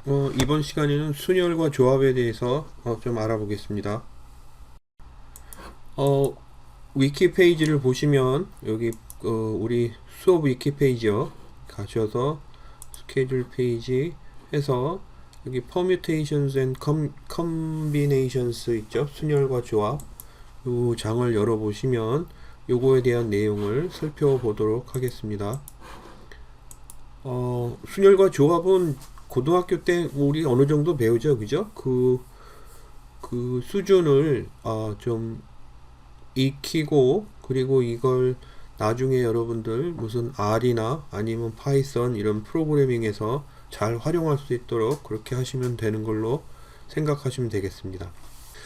이번 시간에는 순열과 조합에 대해서 좀 알아보겠습니다. 어, 위키 페이지를 보시면 여기 우리 수업 위키 페이지요. 가셔서 스케줄 페이지 해서 여기 permutations and combinations 있죠. 순열과 조합. 이 장을 열어보시면 요거에 대한 내용을 살펴보도록 하겠습니다. 순열과 조합은 고등학교 때 우리 어느 정도 배우죠, 그죠? 그 수준을 좀 익히고, 그리고 이걸 나중에 여러분들 무슨 R이나 아니면 파이썬 이런 프로그래밍에서 잘 활용할 수 있도록 그렇게 하시면 되는 걸로 생각하시면 되겠습니다.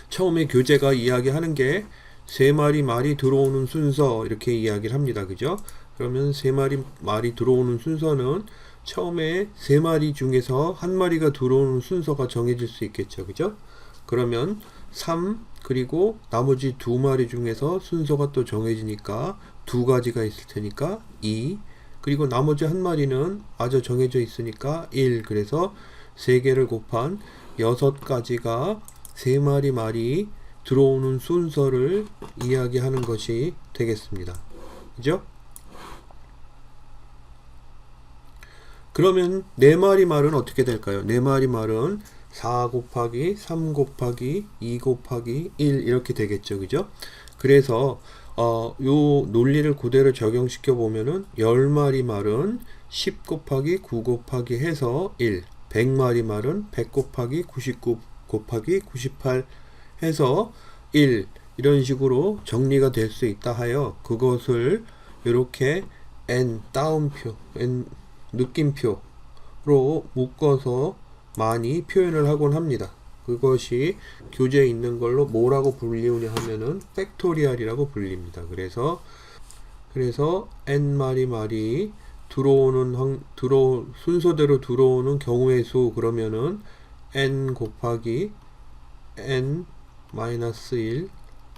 처음에 교재가 이야기하는 게 세 마리 말이 들어오는 순서 이렇게 이야기를 합니다. 그죠? 그러면 세 마리 말이 들어오는 순서는 처음에 세 마리 중에서 한 마리가 들어오는 순서가 정해질 수 있겠죠. 그죠? 그러면 3 그리고 나머지 두 마리 중에서 순서가 또 정해지니까 두 가지가 있을 테니까 2 그리고 나머지 한 마리는 아주 정해져 있으니까 1 그래서 3개를 곱한 6가지가 세 마리 말이 들어오는 순서를 이야기하는 것이 되겠습니다. 그죠? 그러면 네 마리 말은 어떻게 될까요? 네 마리 말은 4 곱하기 3 곱하기 2 곱하기 1 이렇게 되겠죠. 그죠? 그래서 요 논리를 그대로 적용시켜 보면은 10마리 말은 10 곱하기 9 곱하기 해서 1, 100마리 말은 100 곱하기 99 곱하기 98 해서 1 이런 식으로 정리가 될 수 있다 하여 그것을 이렇게 n 따옴표 n 느낌표로 묶어서 많이 표현을 하곤 합니다. 그것이 교재에 있는 걸로 뭐라고 불리우냐 하면은 팩토리얼이라고 불립니다. 그래서 n 마리 말이 순서대로 들어오는 경우의 수 그러면은 n 곱하기 n 마이너스 1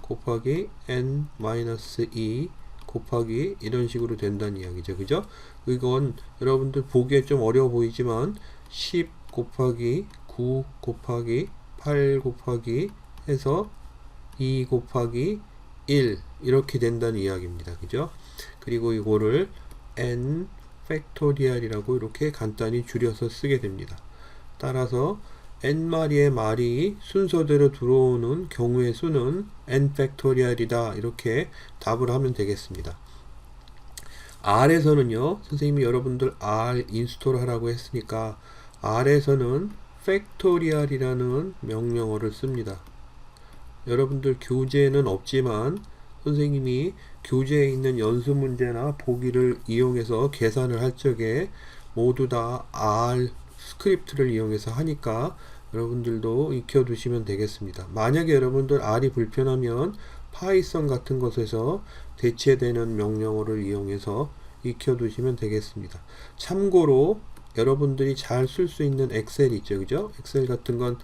곱하기 n 마이너스 2 곱하기 이런 식으로 된다는 이야기죠. 그죠? 이건 여러분들 보기에 좀 어려워 보이지만 10 곱하기 9 곱하기 8 곱하기 해서 2 곱하기 1 이렇게 된다는 이야기입니다. 그죠? 그리고 이거를 n 팩토리얼이라고 이렇게 간단히 줄여서 쓰게 됩니다. 따라서 n마리의 말이 순서대로 들어오는 경우의 수는 n 팩토리얼이다 이렇게 답을 하면 되겠습니다. R에서는요, 선생님이 여러분들 R 인스톨 하라고 했으니까 R에서는 팩토리얼이라는 명령어를 씁니다. 여러분들 교재에는 없지만 선생님이 교재에 있는 연습 문제나 보기를 이용해서 계산을 할 적에 모두 다 R 스크립트를 이용해서 하니까 여러분들도 익혀두시면 되겠습니다. 만약에 여러분들 R이 불편하면 파이썬 같은 것에서 대체되는 명령어를 이용해서 익혀두시면 되겠습니다. 참고로 여러분들이 잘 쓸 수 있는 엑셀 있죠, 그죠? 엑셀 같은 건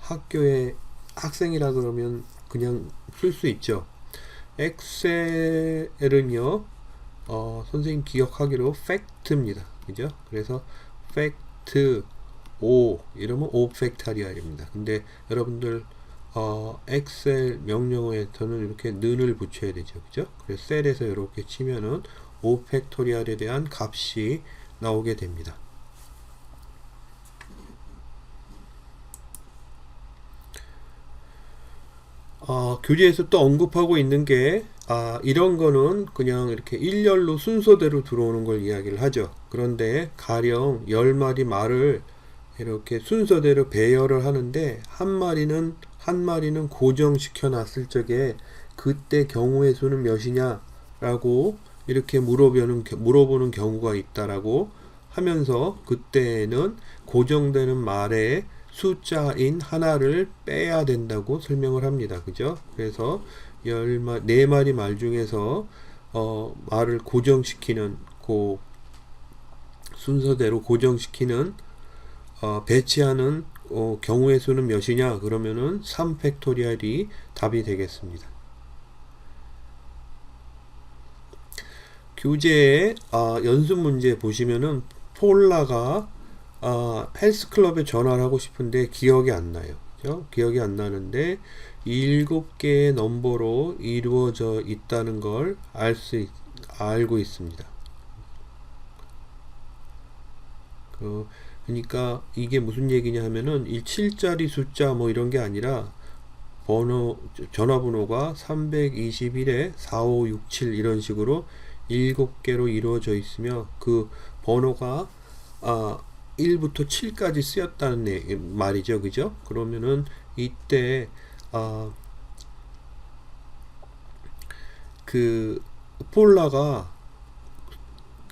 학교에 학생이라 그러면 그냥 쓸 수 있죠. 엑셀은요, 선생님 기억하기로 팩트입니다. 그죠? 그래서 팩트 O 이러면 O 팩토리얼입니다. 근데 여러분들 엑셀 명령어에서는 이렇게 는을 붙여야 되죠. 그죠? 그래서 셀에서 이렇게 치면은 O 팩토리얼에 대한 값이 나오게 됩니다. 교재에서 또 언급하고 있는 게 이런 거는 그냥 이렇게 일렬로 순서대로 들어오는 걸 이야기를 하죠. 그런데 가령 10마리 말을 이렇게 순서대로 배열을 하는데 한 마리는 고정시켜 놨을 적에 그때 경우의 수는 몇이냐 라고 이렇게 물어보는 경우가 있다라고 하면서 그때는 고정되는 말에 숫자인 하나를 빼야 된다고 설명을 합니다. 그죠? 그래서 4마리 말 중에서 말을 고정시키는 순서대로 고정시키는 배치하는 경우의 수는 몇이냐 그러면은 3 팩토리얼이 답이 되겠습니다. 교재에 연습 문제 보시면은 폴라가 헬스클럽에 전화를 하고 싶은데 기억이 안 나요. 그죠? 기억이 안 나는데 7개의 넘버로 이루어져 있다는 걸 알고 있습니다. 그러니까 이게 무슨 얘기냐 하면은 7자리 숫자 뭐 이런 게 아니라 전화번호가 321에 4567 이런 식으로 7개로 이루어져 있으며 그 번호가 1부터 7까지 쓰였다는 말이죠. 그죠? 그러면은 이때 그 폴라가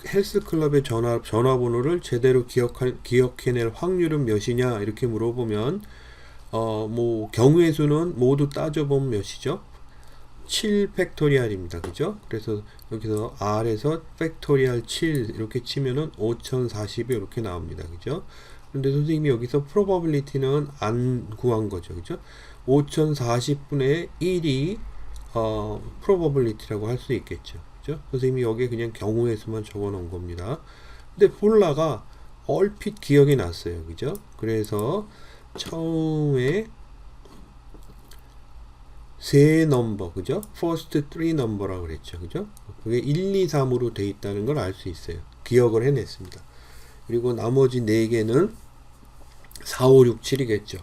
헬스클럽의 전화번호를 제대로 기억해낼 확률은 몇이냐 이렇게 물어보면 뭐 경우의 수는 모두 따져보면 몇이죠? 7 팩토리얼입니다. 그죠? 그래서 여기서 R에서 팩토리얼 7 이렇게 치면은 5040이 이렇게 나옵니다. 그죠? 근데 선생님이 여기서 probability는 안 구한 거죠. 그죠? 5040분의 1이 probability라고 할 수 있겠죠. 그죠? 선생님이 여기에 그냥 경우의 수만 적어 놓은 겁니다. 근데 폴라가 얼핏 기억이 났어요. 그죠? 그래서 처음에 세 넘버, 그죠? first three number라고 그랬죠. 그죠? 그게 1, 2, 3으로 돼 있다는 걸 알 수 있어요. 기억을 해냈습니다. 그리고 나머지 4개는 4, 5, 6, 7이겠죠.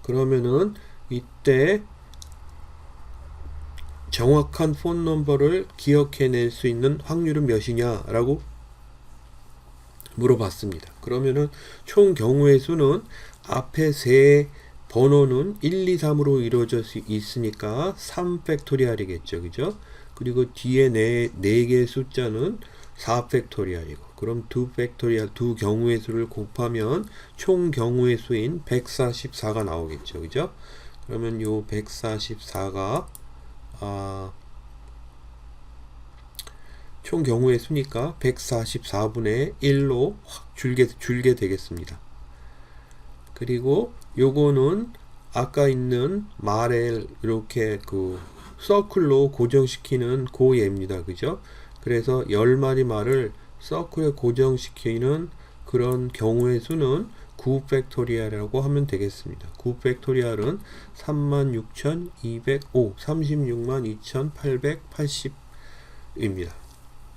그러면은 이때 정확한 폰 넘버를 기억해낼 수 있는 확률은 몇이냐 라고 물어봤습니다. 그러면은 총 경우의 수는 앞에 세 번호는 1, 2, 3으로 이루어져 있으니까 3 팩토리얼이겠죠. 그죠? 그리고 뒤에 4개의 숫자는 4 팩토리얼이고 그럼 2 팩토리얼 두 경우의 수를 곱하면 총 경우의 수인 144가 나오겠죠. 그죠? 그러면 요 144가 총 경우의 수니까 144분의 1로 확 줄게 되겠습니다. 그리고 요거는 아까 있는 말을 이렇게 그 서클로 고정시키는 고예입니다. 그죠? 그래서 10마리 말을 서클에 고정시키는 그런 경우의 수는 9 팩토리얼이라고 하면 되겠습니다. 9 팩토리얼은 36,205, 362,880입니다.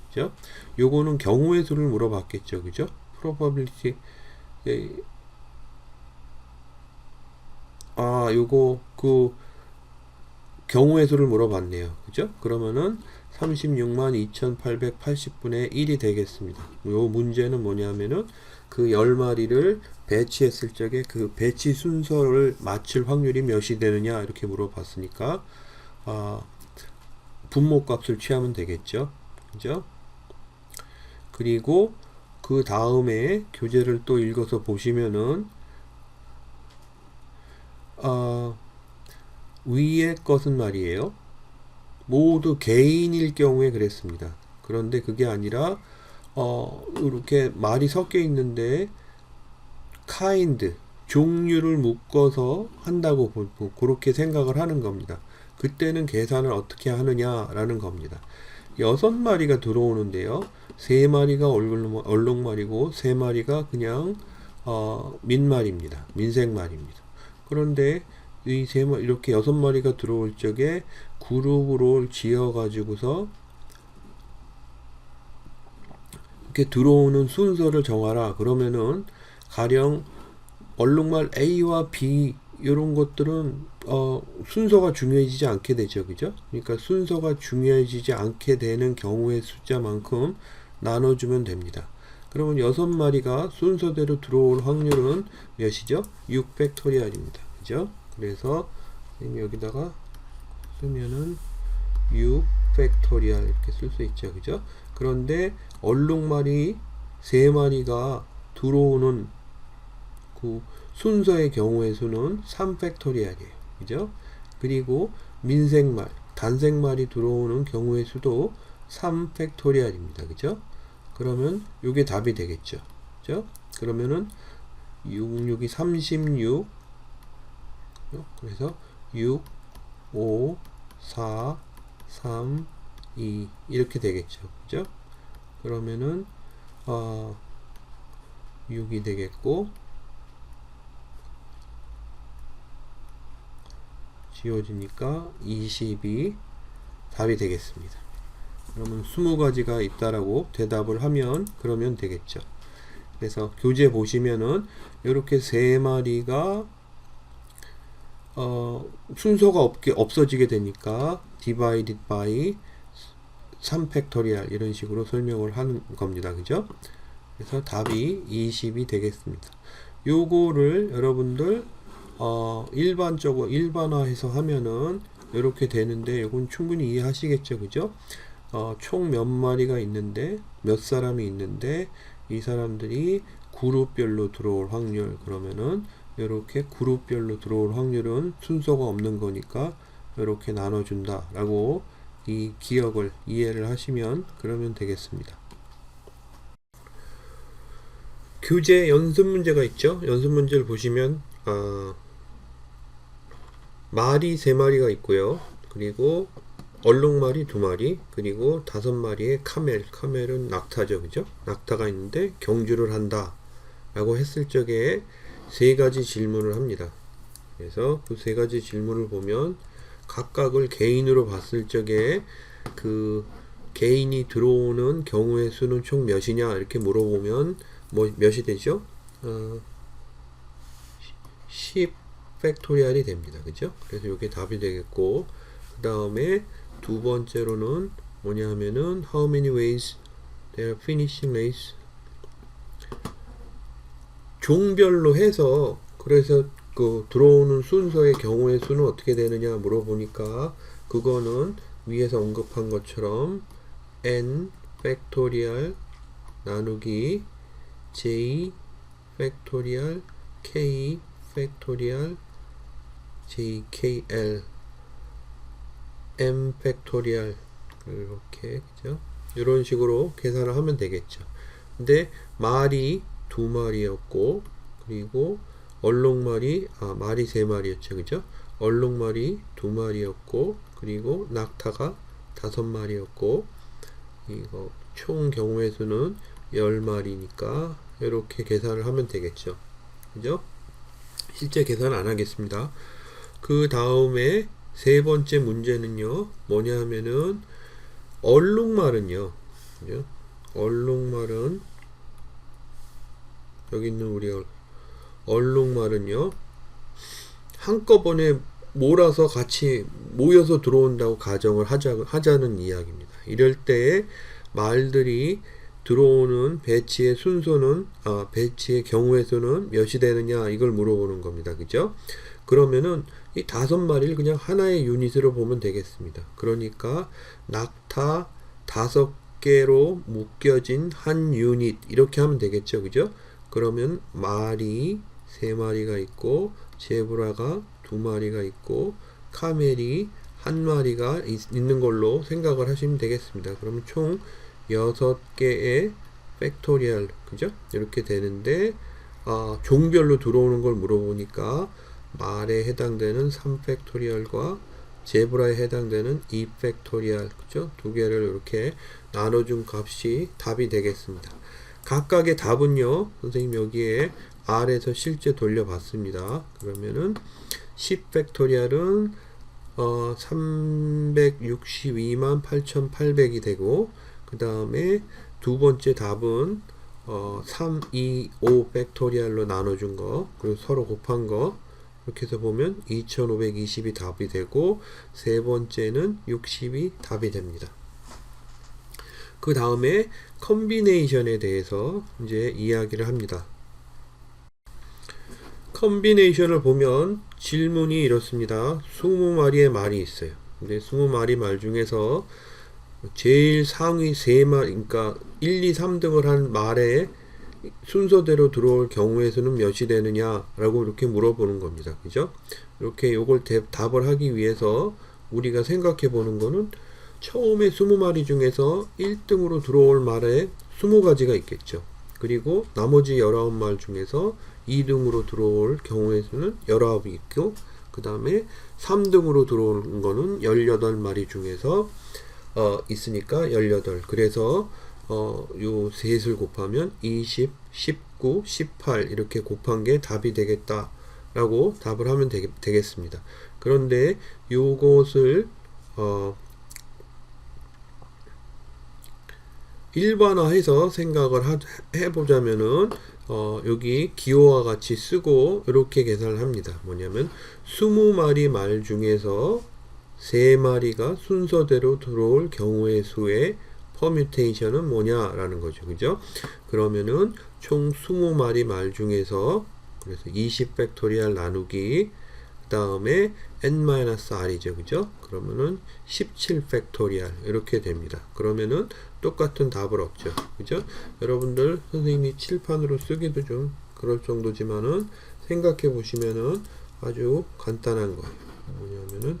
그죠? 요거는 경우의 수를 물어봤겠죠. 그죠? probability 요거 그 경우의 수를 물어봤네요. 그죠? 그러면은 362,880분의 1이 되겠습니다. 요 문제는 뭐냐면은 그 10마리를 배치했을 적에 그 배치 순서를 맞출 확률이 몇이 되느냐 이렇게 물어봤으니까 분모값을 취하면 되겠죠. 그죠? 그리고 그 다음에 교재를 또 읽어서 보시면은 위의 것은 말이에요. 모두 개인일 경우에 그랬습니다. 그런데 그게 아니라 이렇게 말이 섞여 있는데 kind 종류를 묶어서 한다고 그렇게 생각을 하는 겁니다. 그때는 계산을 어떻게 하느냐라는 겁니다. 6마리가 들어오는데요. 3마리가 얼룩말이고 3마리가 그냥 민말입니다. 민색말입니다. 그런데 이 이렇게 6마리가 들어올 적에 그룹으로 지어 가지고서 이렇게 들어오는 순서를 정하라. 그러면은 가령 얼룩말 A와 B 이런 것들은 순서가 중요해지지 않게 되죠. 그죠? 그러니까 순서가 중요해지지 않게 되는 경우의 숫자만큼 나눠주면 됩니다. 그러면 6마리가 순서대로 들어올 확률은 몇이죠? 6 팩토리얼입니다. 그죠? 그래서 여기다가 쓰면은 6 팩토리얼 이렇게 쓸 수 있죠. 그죠? 그런데 얼룩말이 3마리가 들어오는 그 순서의 경우의 수는 3 팩토리얼이에요. 그죠? 그리고 민색말, 단색말이 들어오는 경우의 수도 3 팩토리얼입니다. 그죠? 그러면 이게 답이 되겠죠. 그죠? 그러면은 6, 6이 36, 그래서 6, 5, 4, 3, 2 이렇게 되겠죠. 그죠? 그러면은 6이 되겠고, 지워지니까 20이 답이 되겠습니다. 그러면 20가지가 있다라고 대답을 하면 그러면 되겠죠. 그래서 교재 보시면은 이렇게 3마리가 순서가 없어지게 되니까 divided by 3팩토리얼 이런 식으로 설명을 하는 겁니다. 그죠? 그래서 답이 20이 되겠습니다. 요거를 여러분들 일반적으로 일반화해서 하면은 이렇게 되는데, 이건 충분히 이해하시겠죠? 그죠? 총 몇 마리가 있는데, 몇 사람이 있는데, 이 사람들이 그룹별로 들어올 확률, 그러면은 이렇게 그룹별로 들어올 확률은 순서가 없는 거니까 이렇게 나눠준다 라고 이 기억을 이해를 하시면 그러면 되겠습니다. 교재 연습 문제가 있죠. 연습 문제를 보시면 말이 3마리가 있고요. 그리고 얼룩말이 2마리, 그리고 5마리의 카멜은 낙타죠. 그죠? 낙타가 있는데 경주를 한다 라고 했을 적에 3가지 질문을 합니다. 그래서 그 3가지 질문을 보면 각각을 개인으로 봤을 적에 그 개인이 들어오는 경우의 수는 총 몇이냐 이렇게 물어보면 몇이 되죠? 10 팩토리얼이 됩니다. 그죠? 그래서 이게 답이 되겠고, 그 다음에 두 번째로는 뭐냐 하면은 how many ways they are finishing race, 종별로 해서 그래서 그 들어오는 순서의 경우의 수는 어떻게 되느냐 물어보니까 그거는 위에서 언급한 것처럼 n 팩토리얼 나누기 j 팩토리얼 k 팩토리얼 jkl m 팩토리얼 이렇게 그죠? 이런 식으로 계산을 하면 되겠죠. 근데 말이 2마리였고, 그리고 얼룩말이 말이 3마리였죠. 그죠? 얼룩말이 2마리였고, 그리고 낙타가 5마리였고, 이거 총 경우의 수는 10마리니까 이렇게 계산을 하면 되겠죠. 그죠? 실제 계산 안 하겠습니다. 그 다음에 3번째 문제는요, 뭐냐 하면은 얼룩말은요, 그죠? 얼룩말은 여기 있는 우리 얼룩말은요 한꺼번에 몰아서 같이 모여서 들어온다고 가정을 하자는 이야기입니다. 이럴 때 말들이 들어오는 배치의 순서는 배치의 경우의 수는 몇이 되느냐 이걸 물어보는 겁니다. 그죠? 그러면은 이 5마리를 그냥 하나의 유닛으로 보면 되겠습니다. 그러니까 낙타 5개로 묶여진 한 유닛 이렇게 하면 되겠죠. 그죠? 그러면 말이 3마리가 있고, 제브라가 2마리가 있고, 카멜이 1마리가 있는 걸로 생각을 하시면 되겠습니다. 그러면 총 6개의 팩토리얼, 그죠? 이렇게 되는데, 종별로 들어오는 걸 물어보니까 말에 해당되는 3팩토리얼과 제브라에 해당되는 2팩토리얼, 그죠? 두 개를 이렇게 나눠준 값이 답이 되겠습니다. 각각의 답은요, 선생님 여기에 R에서 실제 돌려봤습니다. 그러면은 10팩토리얼은 362만 8,800이 되고, 그 다음에 두 번째 답은 3, 2, 5 팩토리얼로 나눠준 거, 그리고 서로 곱한 거, 이렇게 해서 보면 2520이 답이 되고, 세 번째는 60이 답이 됩니다. 그 다음에 컨비네이션에 대해서 이제 이야기를 합니다. 컨비네이션을 보면 질문이 이렇습니다. 20마리의 말이 있어요. 근데 20마리 말 중에서 제일 상위 3마리, 그러니까 1, 2, 3등을 한 말에 순서대로 들어올 경우의 수는 몇이 되느냐라고 이렇게 물어보는 겁니다. 그죠? 이렇게 요걸 답을 하기 위해서 우리가 생각해 보는 거는 처음에 20마리 중에서 1등으로 들어올 말에 20가지가 있겠죠. 그리고 나머지 19말 중에서 2등으로 들어올 경우의 수는 19이 있고, 그 다음에 3등으로 들어오는 거는 18마리 중에서 있으니까 18. 그래서 요 셋을 곱하면 20, 19, 19, 18 이렇게 곱한 게 답이 되겠다 라고 답을 하면 되겠습니다. 그런데 요것을 일반화해서 생각을 해보자면은 여기 기호와 같이 쓰고 이렇게 계산을 합니다. 뭐냐면 20마리 말 중에서 3마리가 순서대로 들어올 경우의 수의 퍼뮤테이션은 뭐냐라는 거죠. 그죠? 그러면은 총 20마리 말 중에서 그래서 20 팩토리얼 나누기 그 다음에 n-r이죠. 그죠? 그러면은 17 팩토리얼 이렇게 됩니다. 그러면은 똑같은 답을 얻죠. 그죠? 여러분들 선생님이 칠판으로 쓰기도 좀 그럴 정도지만은 생각해 보시면은 아주 간단한 거예요. 뭐냐면은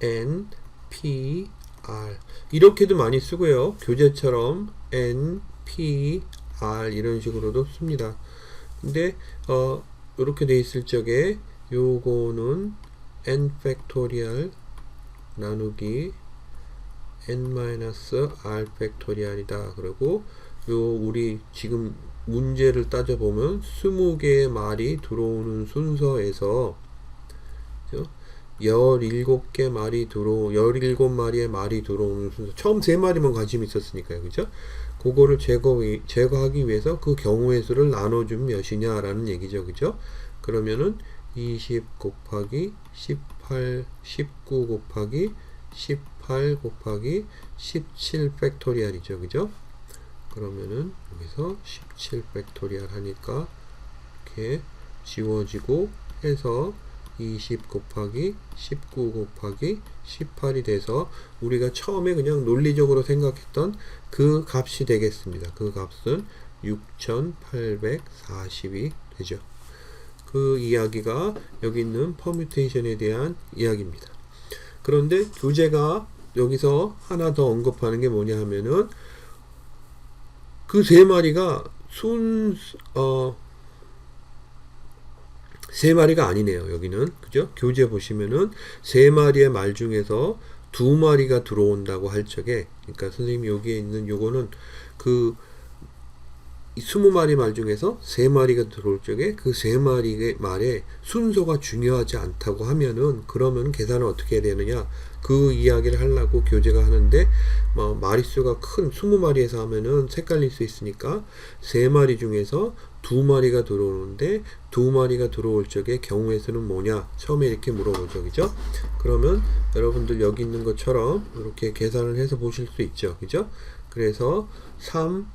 n, p, r 이렇게도 많이 쓰고요. 교재처럼 n, p, r 이런 식으로도 씁니다. 근데 이렇게 돼 있을 적에 요거는 n 팩토리얼 나누기 n-r 팩토리얼이다. 그리고 우리 지금 문제를 따져보면 20개의 말이 들어오는 순서에서 17마리의 말이 들어오는 순서, 처음 3마리만 관심이 있었으니까요. 그죠? 그거를 제거하기 위해서 그 경우의 수를 나눠주면 몇이냐 라는 얘기죠. 그죠? 그러면은 20 곱하기 18, 19 곱하기 18 곱하기 17 팩토리얼이죠. 그죠? 그러면은 여기서 17 팩토리얼 하니까 이렇게 지워지고 해서 20 곱하기 19 곱하기 18이 돼서 우리가 처음에 그냥 논리적으로 생각했던 그 값이 되겠습니다. 그 값은 6840이 되죠. 그 이야기가 여기 있는 퍼뮤테이션에 대한 이야기입니다. 그런데 교재가 여기서 하나 더 언급하는 게 뭐냐 하면은 그 3마리가 3마리가 아니네요. 여기는. 그죠? 교재 보시면은 3마리의 말 중에서 2마리가 들어온다고 할 적에, 그러니까 선생님이 여기에 있는 요거는 그 20마리 말 중에서 3마리가 들어올 적에 그 3마리의 말에 순서가 중요하지 않다고 하면은, 그러면 계산을 어떻게 해야 되느냐, 그 이야기를 하려고 교재가 하는데, 마리수가 큰 20마리에서 하면은 헷갈릴 수 있으니까 3마리 중에서 2마리가 들어오는데 2마리가 들어올 적에 경우의 수는 뭐냐, 처음에 이렇게 물어보죠. 그죠? 그러면 여러분들 여기 있는 것처럼 이렇게 계산을 해서 보실 수 있죠. 그죠? 그래서 3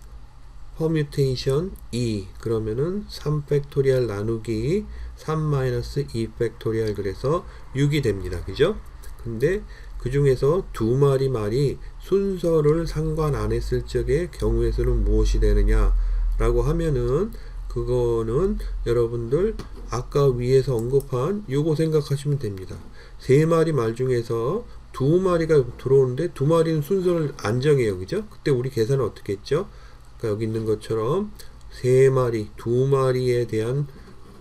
퍼뮤테이션 2 그러면은 3 팩토리얼 나누기 3-2 팩토리얼 그래서 6이 됩니다. 그죠? 근데 그 중에서 2마리 말이 순서를 상관 안 했을 적에 경우의 수는 무엇이 되느냐 라고 하면은, 그거는 여러분들 아까 위에서 언급한 요거 생각하시면 됩니다. 3마리 말 중에서 2마리가 들어오는데 2마리는 순서를 안 정해요. 그죠? 그때 우리 계산은 어떻게 했죠? 그러니까 여기 있는 것처럼 3마리, 2마리에 대한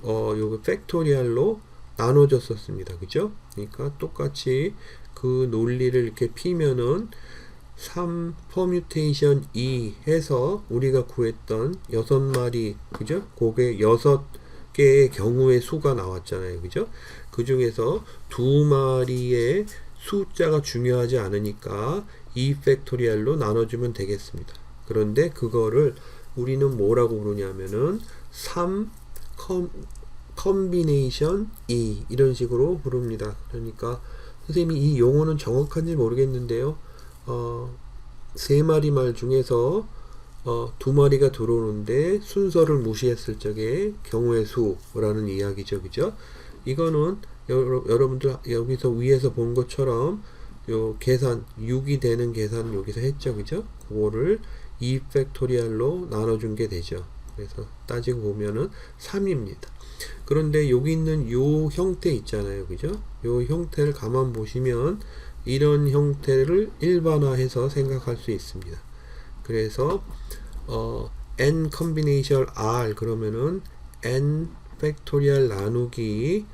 요거 팩토리얼로 나눠졌었습니다. 그죠? 그러니까 똑같이 그 논리를 이렇게 피면은 3 퍼뮤테이션 2 해서 우리가 구했던 6마리, 그죠? 그게 6개의 경우의 수가 나왔잖아요. 그죠? 그 중에서 2마리의 숫자가 중요하지 않으니까 2 팩토리얼로 나눠주면 되겠습니다. 그런데 그거를 우리는 뭐라고 부르냐면은 3 컴비네이션 2 이런 식으로 부릅니다. 그러니까 선생님이 이 용어는 정확한지 모르겠는데요. 3마리 말 중에서 2마리가 들어오는데 순서를 무시했을 적에 경우의 수라는 이야기죠. 그죠? 이거는 여러분들 여기서 위에서 본 것처럼 요 계산 6이 되는 계산 여기서 했죠. 그죠? 그거를 2 팩토리얼로 나눠준 게 되죠. 그래서 따지고 보면은 3입니다. 그런데 여기 있는 요 형태 있잖아요. 그죠? 요 형태를 가만 보시면 이런 형태를 일반화해서 생각할 수 있습니다. 그래서 n combination r 그러면은 n 팩토리얼 나누기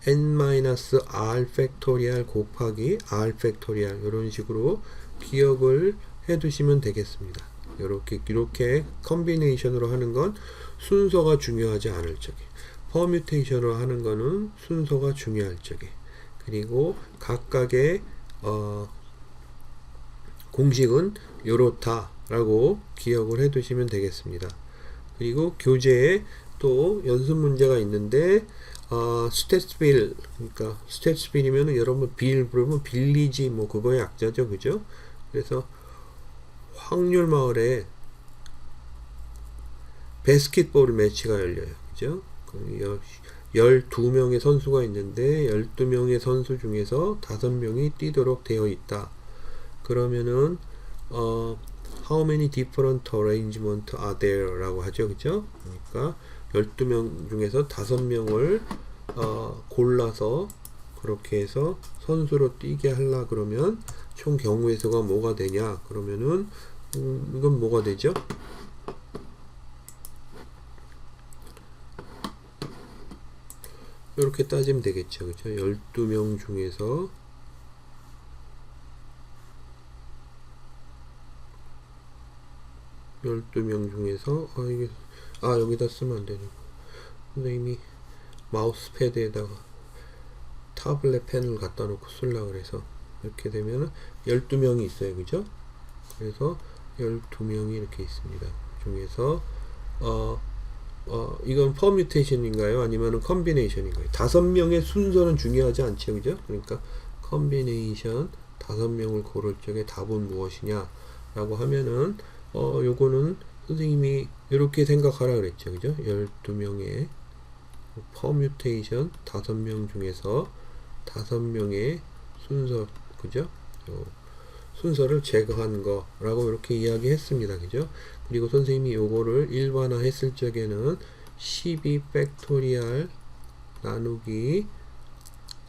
n-r 팩토리얼 곱하기 r 팩토리얼 이런 식으로 기억을 해 두시면 되겠습니다. 이렇게 컨비네이션으로 하는 건 순서가 중요하지 않을 적에, 퍼뮤테이션으로 하는 거는 순서가 중요할 적에, 그리고 각각의 공식은 요렇다라고 기억을 해 두시면 되겠습니다. 그리고 교재에 또 연습 문제가 있는데 스탯빌, 그러니까 스탯빌이면 여러분 빌 부르면 빌리지 뭐 그거의 약자죠, 그죠? 그래서 확률 마을에 배스킷볼 매치가 열려요, 그죠? 12명의 선수가 있는데 12명의 선수 중에서 5명이 뛰도록 되어 있다. 그러면은 how many different arrangements are there 라고 하죠, 그죠? 그러니까 12명 중에서 5명을 골라서 그렇게 해서 선수로 뛰게 하려 그러면 총 경우의 수가 뭐가 되냐 그러면은 이건 뭐가 되죠? 이렇게 따지면 되겠죠, 그죠? 12명 중에서 12명 중에서 이게 여기다 쓰면 안 되는 거. 선생님이 마우스 패드에다가 타블렛 펜을 갖다 놓고 쓰려고 그래서 이렇게 되면 12명이 있어요, 그죠? 그래서 12명이 이렇게 있습니다. 중에서 이건 퍼뮤테이션인가요? 아니면 컨비네이션인가요? 5명의 순서는 중요하지 않죠, 그죠? 그러니까 컨비네이션 5명을 고를 적에 답은 무엇이냐 라고 하면은 요거는 선생님이 이렇게 생각하라 그랬죠, 그죠? 12명의 퍼뮤테이션 5명 중에서 5명의 순서, 그죠? 순서를 제거한 거라고 이렇게 이야기했습니다, 그죠? 그리고 선생님이 요거를 일반화 했을 적에는 12 팩토리얼 나누기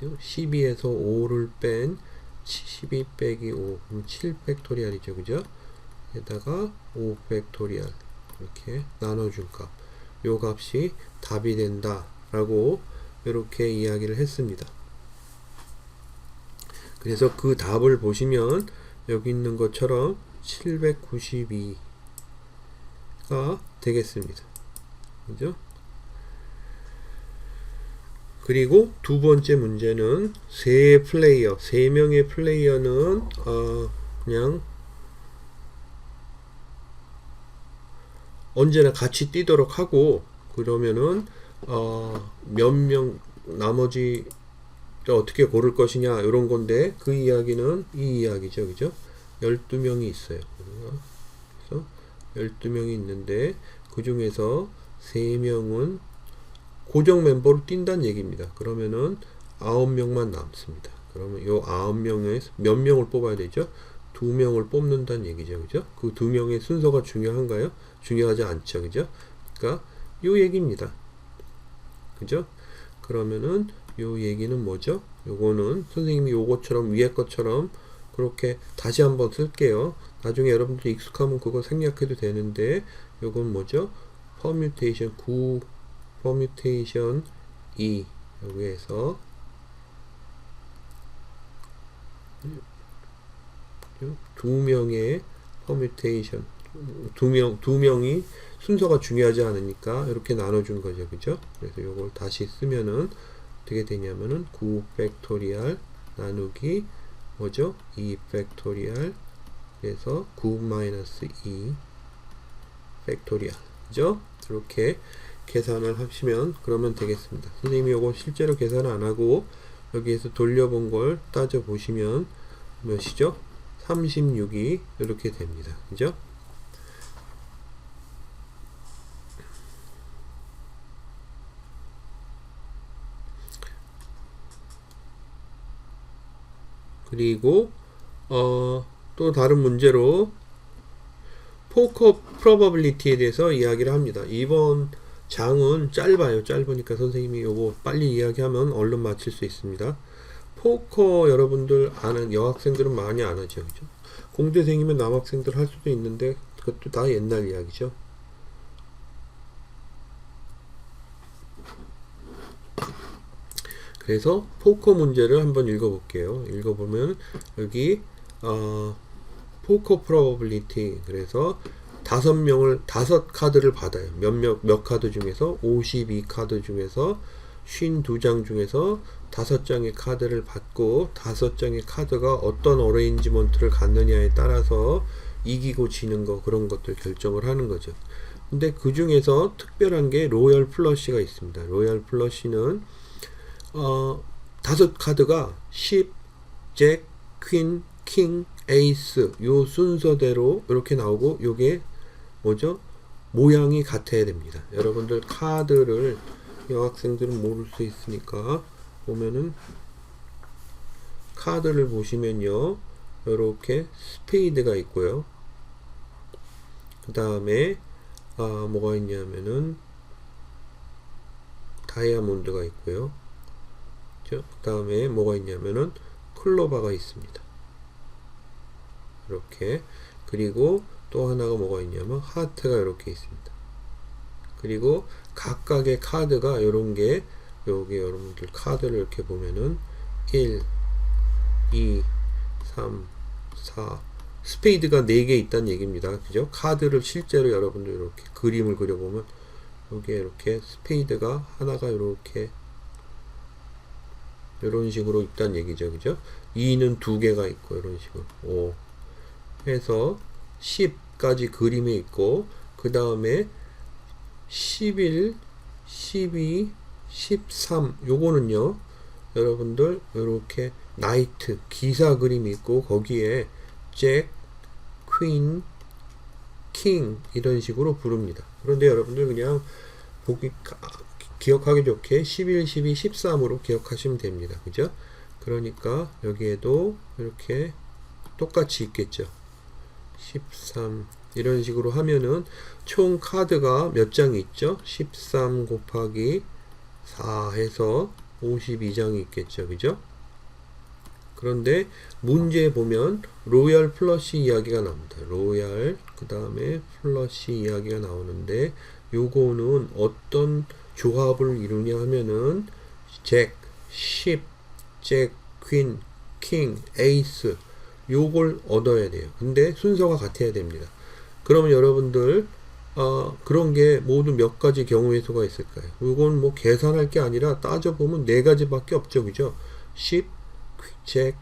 12에서 5를 뺀 12 빼기 5 그럼 7 팩토리얼이죠, 그죠? 에다가 5 팩토리얼 이렇게 나눠준 값, 요 값이 답이 된다 라고 이렇게 이야기를 했습니다. 그래서 그 답을 보시면 여기 있는 것처럼 792가 되겠습니다, 그죠? 그리고 두 번째 문제는 3명의 플레이어는 그냥 언제나 같이 뛰도록 하고, 그러면은 몇 명 나머지 어떻게 고를 것이냐 이런 건데, 그 이야기는 이 이야기죠, 그죠? 12명이 있어요. 그래서 12명이 있는데 그 중에서 3명은 고정 멤버로 뛴다는 얘기입니다. 그러면은 9명만 남습니다. 그러면 요 9명에서 몇 명을 뽑아야 되죠? 2명을 뽑는다는 얘기죠, 그죠? 그 2명의 순서가 중요한가요? 중요하지 않죠, 그죠? 그러니까 요 얘기입니다, 그죠? 그러면은 요 얘기는 뭐죠? 요거는 선생님이 요것처럼 위에 것처럼 그렇게 다시 한번 쓸게요. 나중에 여러분들이 익숙하면 그거 생략해도 되는데, 요건 뭐죠? 퍼뮤테이션 9 퍼뮤테이션 2 여기에서 두 명의 퍼뮤테이션, 두 명이 순서가 중요하지 않으니까 이렇게 나눠준 거죠, 그죠? 그래서 요걸 다시 쓰면은 어떻게 되냐면은 9 팩토리얼 나누기 뭐죠? 2 팩토리얼, 그래서 9 마이너스 2 팩토리얼, 그죠? 이렇게 계산을 하시면 그러면 되겠습니다. 선생님이 요거 실제로 계산을 안 하고 여기에서 돌려본 걸 따져 보시면 몇이죠? 36이 이렇게 됩니다, 그죠? 그리고 또 다른 문제로 포커 프로버빌리티에 대해서 이야기를 합니다. 이번 장은 짧으니까 선생님이 요거 빨리 이야기하면 얼른 마칠 수 있습니다. 포커 여러분들 아는 여학생들은 많이 안 하죠, 그죠? 공대생이면 남학생들 할 수도 있는데 그것도 다 옛날 이야기죠. 그래서 포커 문제를 한번 읽어볼게요. 읽어보면 여기 포커 프로버빌리티, 그래서 다섯 카드를 받아요. 몇 카드 중에서 52카드 중에서 52장 중에서 5장의 카드를 받고 5장의 카드가 어떤 어레인지먼트를 갖느냐에 따라서 이기고 지는 거 그런 것들 결정을 하는 거죠. 근데 그 중에서 특별한 게 로열 플러시가 있습니다. 로열 플러시는 5카드가 10, 잭, 퀸, 킹, 에이스 요 순서대로 이렇게 나오고 요게 뭐죠? 모양이 같아야 됩니다. 여러분들 카드를 여학생들은 모를 수 있으니까 보면은 카드를 보시면요. 이렇게 스페이드가 있고요. 그 다음에 뭐가 있냐면은 다이아몬드가 있고요. 그 다음에 뭐가 있냐면은 클로바가 있습니다. 이렇게. 그리고 또 하나가 뭐가 있냐면 하트가 이렇게 있습니다. 그리고 각각의 카드가 이런 게 여기 여러분들 카드를 이렇게 보면은 1, 2, 3, 4 스페이드가 4개 있다는 얘기입니다. 그죠? 카드를 실제로 여러분들 이렇게 그림을 그려보면 여기에 이렇게 스페이드가 하나가 이렇게 이런 식으로 있다는 얘기죠. 그죠? 2는 2개가 있고 이런 식으로 5 해서 10까지 그림이 있고 그 다음에 11, 12, 13 요거는요 여러분들 이렇게 나이트 기사 그림이 있고 거기에 잭, 퀸, 킹 이런 식으로 부릅니다. 그런데 여러분들 그냥 기억하기 좋게 11, 12, 13으로 기억하시면 됩니다. 그죠? 그러니까 여기에도 이렇게 똑같이 있겠죠. 13 이런 식으로 하면은 총 카드가 몇 장이 있죠? 13 곱하기 4 해서 52장이 있겠죠. 그죠? 그런데 문제에 보면 로얄 플러시 이야기가 나옵니다. 로얄 그 다음에 플러시 이야기가 나오는데 요거는 어떤 조합을 이루냐 하면은 잭, 10, 잭, 퀸, 킹, 에이스 요걸 얻어야 돼요. 근데 순서가 같아야 됩니다. 그러면 여러분들 그런 게 모두 몇 가지 경우의 수가 있을까요? 이건 뭐 계산할 게 아니라 따져보면 4가지밖에 없죠. 그죠? 10, 잭,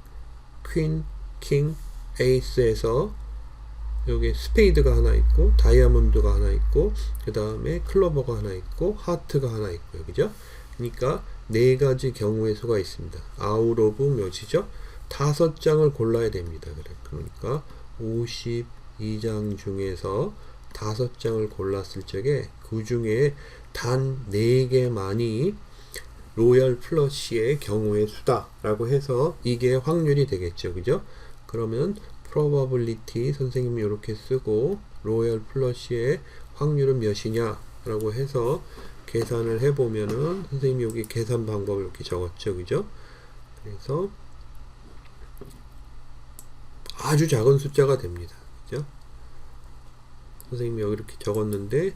퀸, 킹, 에이스에서 여기 스페이드가 하나 있고 다이아몬드가 하나 있고 그 다음에 클로버가 하나 있고 하트가 하나 있고요. 그죠? 그러니까 4가지 경우의 수가 있습니다. 아웃 오브 몇이죠? 5장을 골라야 됩니다. 그러니까 52장 중에서 5장을 골랐을 적에 그 중에 단 4개만이 로얄 플러시의 경우의 수다 라고 해서 이게 확률이 되겠죠. 그죠? 그러면 probability 선생님이 이렇게 쓰고 로얄 플러시의 확률은 몇이냐 라고 해서 계산을 해보면은 선생님이 여기 계산 방법을 이렇게 적었죠. 그죠? 그래서 아주 작은 숫자가 됩니다. 그죠? 선생님이 여기 이렇게 적었는데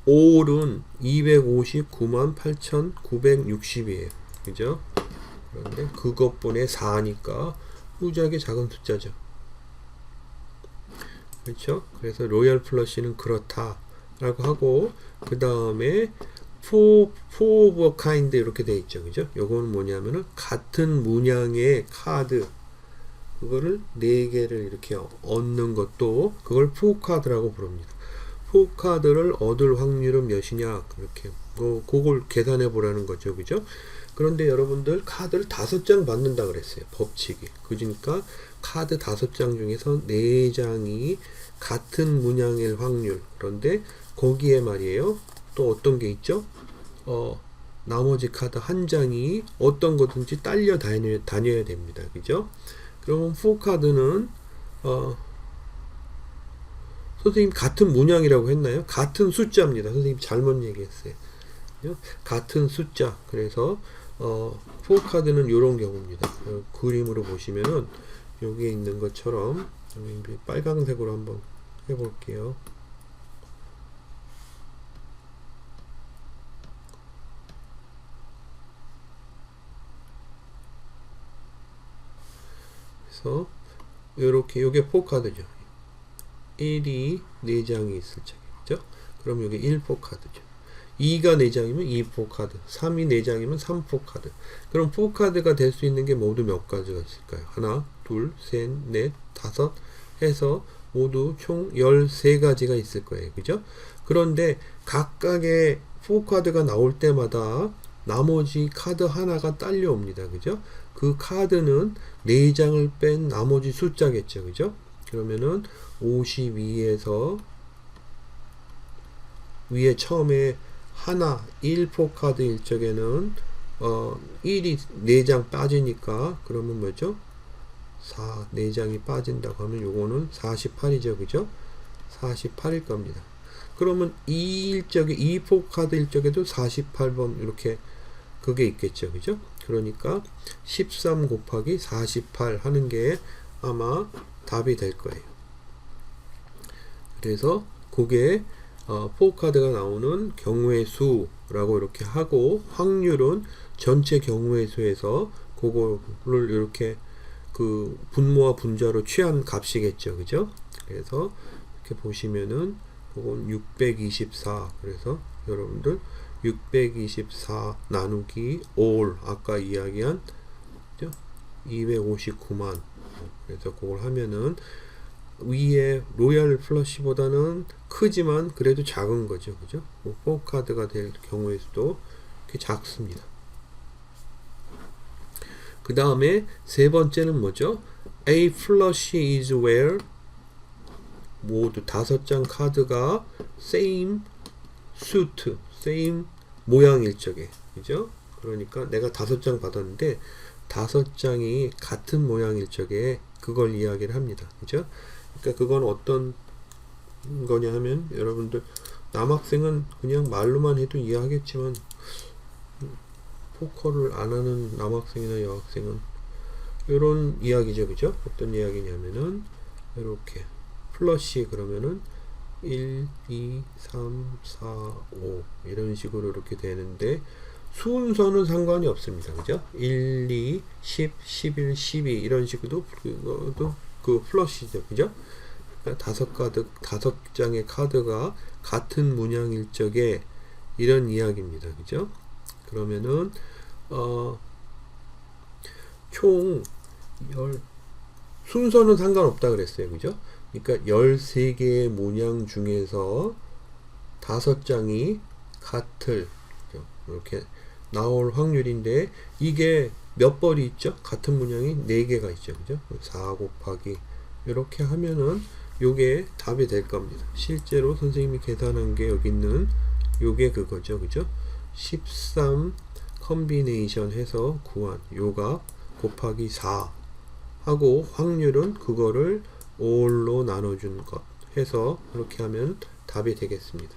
올은 259만 8,960이에요. 그죠? 그런데 그것분의 4니까 무지하게 작은 숫자죠. 그렇죠? 그래서 로얄 플러시는 그렇다 라고 하고 그 다음에 four of a kind 이렇게 돼 있죠. 그죠? 요거는 뭐냐면은 같은 문양의 카드 그거를 4개를 이렇게 얻는 것도 그걸 포카드라고 부릅니다. 포카드를 얻을 확률은 몇이냐 그렇게 그걸 계산해 보라는 거죠. 그죠? 그런데 여러분들 카드를 5장 받는다 그랬어요. 법칙이. 그러니까 카드 5장 중에서 4장이 같은 문양일 확률. 그런데 거기에 말이에요. 또 어떤 게 있죠? 나머지 카드 1장이 어떤 거든지 딸려 다녀야 됩니다. 그죠? 그러면 포카드는 선생님 같은 문양이라고 했나요? 같은 숫자입니다. 선생님 잘못 얘기했어요. 같은 숫자. 그래서 포카드는 이런 경우입니다. 그림으로 보시면은 여기에 있는 것처럼 빨강색으로 한번 해볼게요. 그래서 이렇게 요게 포카드죠. 1이 4장이 있을 적이죠. 그럼 여기 1포 카드죠. 2가 4장이면 2포 카드, 3이 4장이면 3포 카드. 그럼 포 카드가 될 수 있는 게 모두 몇 가지가 있을까요? 하나, 둘, 셋, 넷, 다섯 해서 모두 총 13가지가 있을 거예요. 그죠? 그런데 각각의 포 카드가 나올 때마다 나머지 카드 하나가 딸려옵니다. 그죠? 그 카드는 4장을 뺀 나머지 숫자겠죠. 그죠? 그러면은 52에서 위에 처음에 하나 1포 카드일 적에는 1이 4장 빠지니까 그러면 뭐죠? 4장이 빠진다고 하면 요거는 48이죠. 그죠? 48일 겁니다. 그러면 2포 카드일 적에도 48번 이렇게 그게 있겠죠. 그죠? 그러니까 13 곱하기 48 하는 게 아마 답이 될 거예요. 그래서 그게 포카드가 나오는 경우의 수라고 이렇게 하고, 확률은 전체 경우의 수에서 그거를 이렇게 그 분모와 분자로 취한 값이겠죠. 그죠? 그래서 이렇게 보시면은 그건 624. 그래서 여러분들 624 나누기 all 아까 이야기한 259만. 그래서 그걸 하면은 위에 로얄 플러시보다는 크지만 그래도 작은 거죠. 그죠? 4카드가 될 경우의 수도 이렇게 작습니다. 그 다음에 세 번째는 뭐죠? A flush is where 모두 5장 카드가 same suit, same 모양일 적에. 그죠? 그러니까 내가 5장 받았는데 5장이 같은 모양일 적에 그걸 이야기를 합니다. 그죠? 그러니까 그건 어떤 거냐 하면, 여러분들 남학생은 그냥 말로만 해도 이해하겠지만 포커를 안 하는 남학생이나 여학생은 이런 이야기죠. 그죠? 어떤 이야기냐면은 이렇게 플러시 그러면은 1, 2, 3, 4, 5 이런 식으로 이렇게 되는데 순서는 상관이 없습니다. 그죠? 1, 2, 10, 11, 12 이런 식으로 그것도 그 플러시죠. 그죠? 그러니까 5장의 카드가 같은 문양일 적에 이런 이야기입니다. 그죠? 그러면은 총 순서는 상관없다 그랬어요. 그죠? 그러니까 13개의 문양 중에서 5장이 같을 이렇게 나올 확률인데, 이게 몇 벌이 있죠? 같은 문양이 4개가 있죠. 그죠? 4 곱하기 이렇게 하면은 요게 답이 될 겁니다. 실제로 선생님이 계산한 게 여기 있는 요게 그거죠. 그죠? 13 컨비네이션 해서 구한 요가 곱하기 4 하고, 확률은 그거를 all로 나눠준 것 해서 그렇게 하면 답이 되겠습니다.